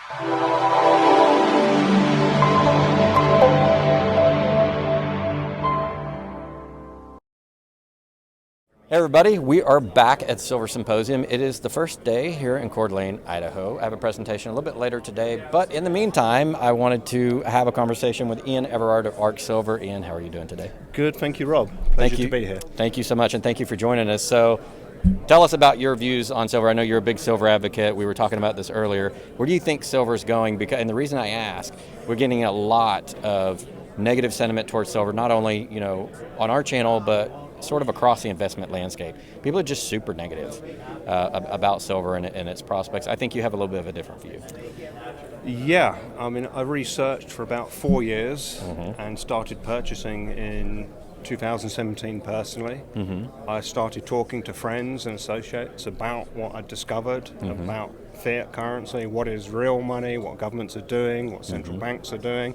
Hey everybody, we are back at Silver Symposium. It is the first day here in Coeur d'Alene, Idaho. I have a presentation a little bit later today, but in the meantime, I wanted to have a conversation with 𝙂𝙊𝙇𝙀𝙊𝙎 of ARK Silver. Ian, how are you doing today? Good, thank you, Rob. Pleasure to be here. Thank you so much, and thank you for joining us. So, tell us about your views on silver. I know you're a big silver advocate. We were talking about this earlier. Where do you think silver is going? And the reason I ask, we're getting a lot of negative sentiment towards silver, not only on our channel, but sort of across the investment landscape. People are just super negative about silver and its prospects. I think you have a little bit of a different view. Yeah, I mean, I researched for about 4 years and started purchasing in 2017 personally. I started talking to friends and associates about what I discovered about fiat currency, what is real money, what governments are doing, what central banks are doing,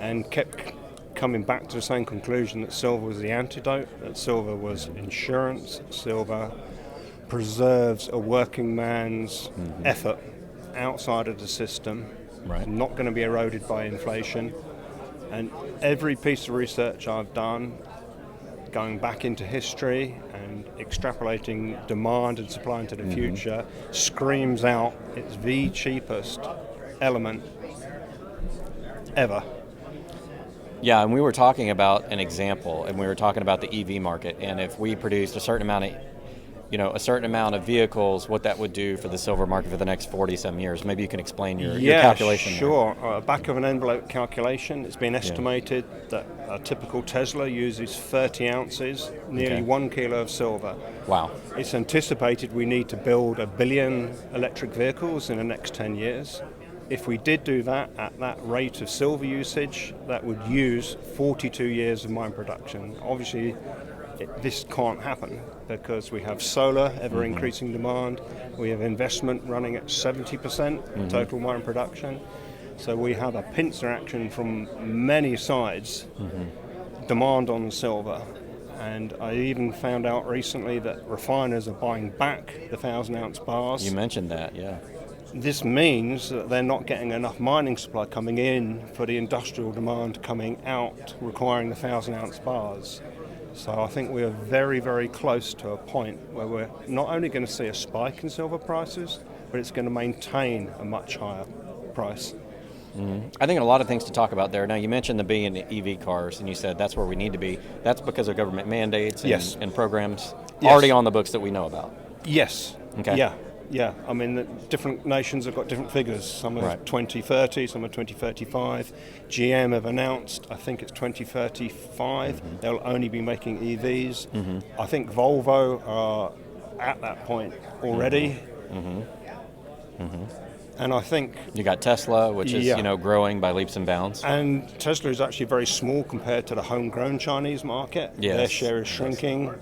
and kept coming back to the same conclusion that silver was the antidote, that silver was insurance, silver preserves a working man's effort outside of the system, not going to be eroded by inflation. And every piece of research I've done, going back into history and extrapolating demand and supply into the future, screams out it's the cheapest element ever. Yeah, and we were talking about an example, and we were talking about the EV market, and if we produced a certain amount of vehicles, what that would do for the silver market for the next 40-some years. Maybe you can explain your calculation. Sure. Back of an envelope calculation, it's been estimated that a typical Tesla uses 30 ounces, nearly 1 kilo of silver. Wow. It's anticipated we need to build 1 billion electric vehicles in the next 10 years. If we did do that at that rate of silver usage, that would use 42 years of mine production. Obviously, this can't happen because we have solar, ever-increasing demand. We have investment running at 70% total mine production. So we have a pincer action from many sides, demand on silver. And I even found out recently that refiners are buying back the 1,000-ounce bars. You mentioned that, yeah. This means that they're not getting enough mining supply coming in for the industrial demand coming out, requiring the 1,000-ounce bars. So I think we are very, very close to a point where we're not only going to see a spike in silver prices, but it's going to maintain a much higher price. I think a lot of things to talk about there. Now, you mentioned the billion EV cars, and you said that's where we need to be. That's because of government mandates and programs already on the books that we know about. Yes. Okay. Yeah. I mean, the different nations have got different figures. Some are 2030, some are 2035. GM have announced, I think it's 2035, they'll only be making EVs. I think Volvo are at that point already. And I think you got Tesla, which is growing by leaps and bounds. And Tesla is actually very small compared to the homegrown Chinese market. Yes. Their share is shrinking.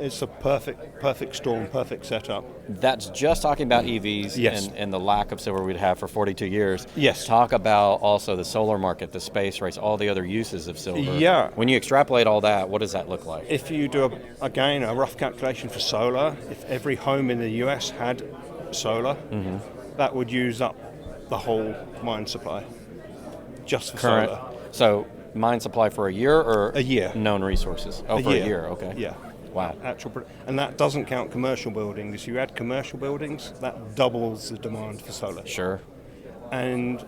It's a perfect storm, perfect setup. That's just talking about EVs and the lack of silver we'd have for 42 years. Yes. Talk about also the solar market, the space race, all the other uses of silver. Yeah. When you extrapolate all that, what does that look like? If you do, a rough calculation for solar, if every home in the US had solar, that would use up the whole mine supply, just for solar. So mine supply for a year or a year? Known resources? Oh, a year, okay. Yeah. Wow. And that doesn't count commercial buildings. If you add commercial buildings, that doubles the demand for solar. Sure. And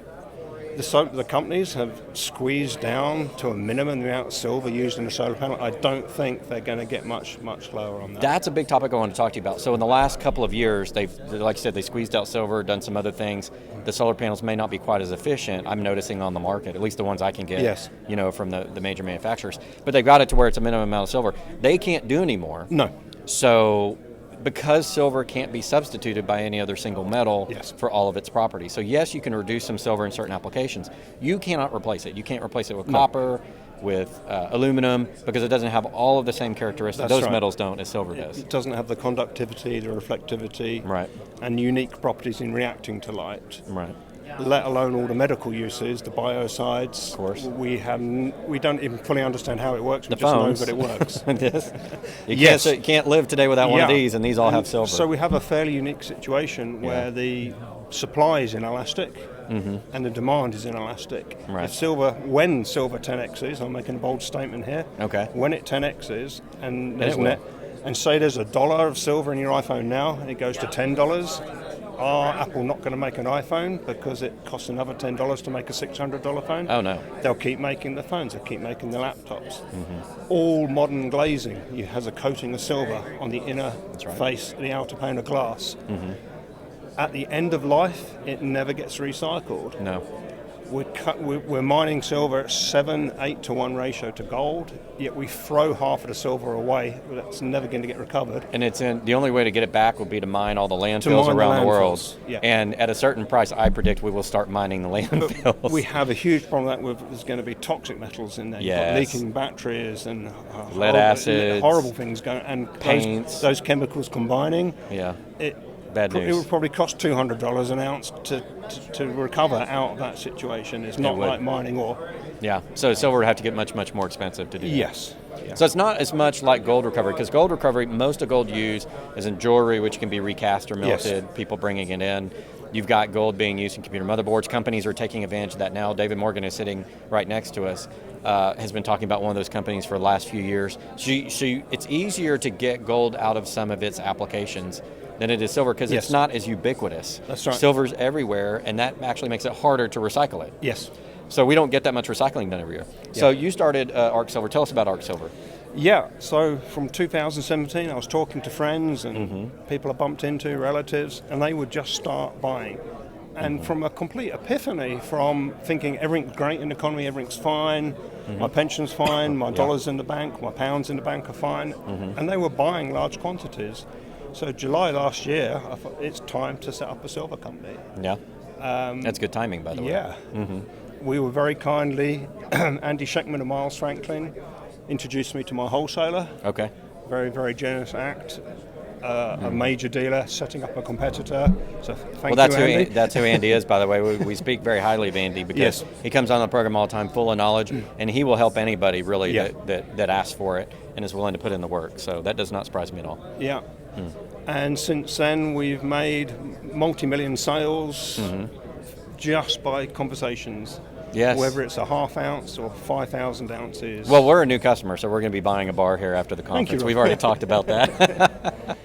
the companies have squeezed down to a minimum the amount of silver used in a solar panel. I don't think they're going to get much lower on that. That's a big topic I want to talk to you about. So in the last couple of years, they've, like you said, they squeezed out silver, done some other things. The solar panels may not be quite as efficient, I'm noticing on the market, at least the ones I can get, from the major manufacturers. But they've got it to where it's a minimum amount of silver. They can't do anymore. No. So because silver can't be substituted by any other single metal for all of its properties. So yes, you can reduce some silver in certain applications. You cannot replace it. You can't replace it with copper, with aluminum, because it doesn't have all of the same characteristics those metals don't as silver does. It doesn't have the conductivity, the reflectivity, and unique properties in reacting to light. Right. let alone all the medical uses, the biocides. Of course. We don't even fully understand how it works. We The just phones. know that it works. Yes. Yes. You can't live today without one of these, and these all have silver. So we have a fairly unique situation where the supply is inelastic and the demand is inelastic. Right. When silver 10x's, I'm making a bold statement here. Okay. When it 10x's and it will. and say there's $1 of silver in your iPhone now and it goes to $10, are Apple not going to make an iPhone because it costs another $10 to make a $600 phone? Oh, no. They'll keep making the phones, they'll keep making the laptops. All modern glazing has a coating of silver on the inner face, the outer pane of glass. At the end of life, it never gets recycled. No. We're mining silver at 7-8 to 1 ratio to gold, yet we throw half of the silver away. That's never going to get recovered. And the only way to get it back would be to mine all the landfills around the world. Yeah. And at a certain price, I predict we will start mining the landfills. We have a huge problem with there's going to be toxic metals in there. You've got leaking batteries and lead acid, horrible things going, and paints. Those chemicals combining. Yeah. It would probably cost $200 an ounce to recover out of that situation. It's not like mining ore. Yeah, so silver would have to get much, much more expensive to do that. Yes. Yeah. So it's not as much like gold recovery, because gold recovery, most of gold used is in jewelry, which can be recast or melted, people bringing it in. You've got gold being used in computer motherboards. Companies are taking advantage of that now. David Morgan is sitting right next to us, has been talking about one of those companies for the last few years. So it's easier to get gold out of some of its applications than it is silver, because it's not as ubiquitous. That's right. Silver's everywhere, and that actually makes it harder to recycle it. Yes. So we don't get that much recycling done every year. Yeah. So you started ARK Silver. Tell us about ARK Silver. Yeah, so from 2017, I was talking to friends and people I bumped into, relatives, and they would just start buying. And from a complete epiphany, from thinking everything's great in the economy, everything's fine, my pension's fine, my dollars in the bank, my pounds in the bank are fine, and they were buying large quantities. So July last year, I thought it's time to set up a silver company. Yeah, that's good timing, by the way. Yeah. We were very kindly, Andy Scheckman and Miles Franklin introduced me to my wholesaler. Okay. Very, very generous act. A major dealer setting up a competitor. So thank you, Andy. That's who Andy is, by the way. We speak very highly of Andy because he comes on the program all the time full of knowledge, and he will help anybody really that asks for it and is willing to put in the work. So that does not surprise me at all. Yeah. And since then, we've made multi-million sales just by conversations. Yes. Whether it's a half ounce or 5,000 ounces. Well, we're a new customer, so we're going to be buying a bar here after the conference. Thank you. We've already talked about that.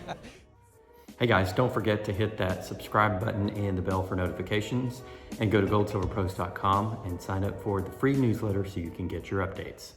Hey guys, don't forget to hit that subscribe button and the bell for notifications, and go to goldsilverpost.com and sign up for the free newsletter so you can get your updates.